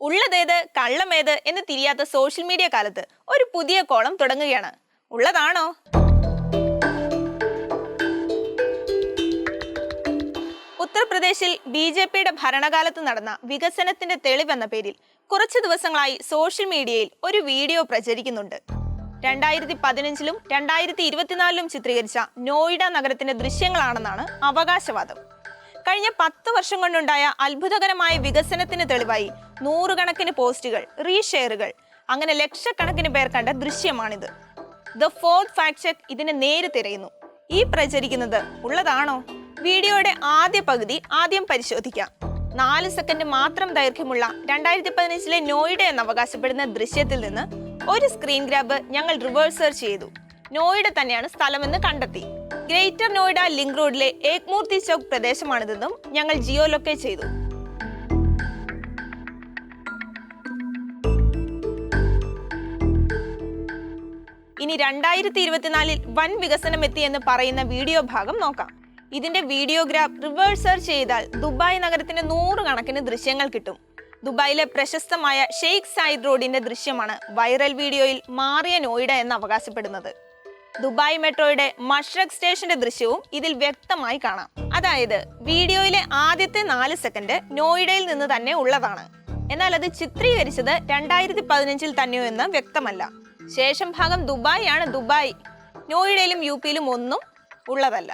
ഉള്ളതേത് കള്ളമേത് എന്ന് തിരിയാത്ത social media കാലത്ത് ഒരു പുതിയ കോളം തുടങ്ങുകയാണ്. ഉള്ളതാണോ? ഉത്തർപ്രദേശിൽ BJPയുടെ ഭരണകാലത്ത് നടന്ന വികസനത്തിന്റെ തെളിവെന്ന പേരിൽ കുറച്ചു ദിവസങ്ങളായി സോഷ്യൽ മീഡിയയിൽ ഒരു വീഡിയോ പ്രചരിക്കുന്നുണ്ട്. 2015-ലും 2024-ലും ചിത്രീകരിച്ച നോയിഡ നഗരത്തിന്റെ ദൃശ്യങ്ങളാണെന്നാണ് അവകാശവാദം. കഴിഞ്ഞ 10 വർഷം കൊണ്ടുണ്ടായ അത്ഭുതകരമായ വികസനത്തിന് തെളിവായി നൂറുകണക്കിന് പോസ്റ്റുകൾ, റീഷെയറുകൾ, അങ്ങനെ ലക്ഷക്കണക്കിന് പേർ കണ്ട ദൃശ്യമാണിത്. ദ ഫോർത്ത് ഫാക്ട് ചെക്ക് ഇതിനെ നേര് തിരയുന്നു. ഈ പ്രചരിക്കുന്നത് ഉള്ളതാണോ? വീഡിയോയുടെ ആദ്യ പകുതി ആദ്യം പരിശോധിക്കാം. 4 സെക്കൻഡ് മാത്രം ദൈർഘ്യമുള്ള 2015-ലെ നോയിഡ എന്ന് അവകാശപ്പെടുന്ന ദൃശ്യത്തിൽ നിന്ന് ഒരു സ്ക്രീൻ ഗ്രാബ് ഞങ്ങൾ റിവേഴ്സ് സെർച്ച് ചെയ്തു. നോയിഡ തന്നെയാണ് സ്ഥലമെന്ന് കണ്ടെത്തി. ഗ്രേറ്റർ നോയിഡ ലിങ്ക് റോഡിലെ ഏക്മൂർത്തി ചൗക്ക് പ്രദേശമാണിതെന്നും ഞങ്ങൾ ജിയോ ലൊക്കേറ്റ് ചെയ്തു. ഇനി 2024-ൽ വൻ വികസനം എത്തി എന്ന് പറയുന്ന വീഡിയോ ഭാഗം നോക്കാം. ഇതിന്റെ വീഡിയോ ഗ്രാബ് റിവേഴ്സ് സെർച്ച് ചെയ്താൽ ദുബായ് നഗരത്തിന്റെ 100 കണക്കിന് ദൃശ്യങ്ങൾ കിട്ടും. ദുബായിലെ പ്രശസ്തമായ ഷെയ്ഖ് സായിദ് റോഡിന്റെ ദൃശ്യമാണ് വൈറൽ വീഡിയോയിൽ മാറിയ നോയിഡ എന്ന് അവകാശപ്പെടുന്നത്. ദുബായ് മെട്രോയുടെ മഷ്റഖ് സ്റ്റേഷന്റെ ദൃശ്യവും ഇതിൽ വ്യക്തമായി കാണാം. അതായത് വീഡിയോയിലെ ആദ്യത്തെ 4 സെക്കൻഡ് നോയിഡയിൽ നിന്ന് തന്നെ ഉള്ളതാണ്. എന്നാൽ അത് ചിത്രീകരിച്ചത് 2015-ൽ തന്നെയോ എന്ന് വ്യക്തമല്ല. ശേഷം ഭാഗം ദുബായ് ആണ്. ദുബായ് നോയിഡയിലും UP-യിലും ഒന്നും ഉള്ളതല്ല.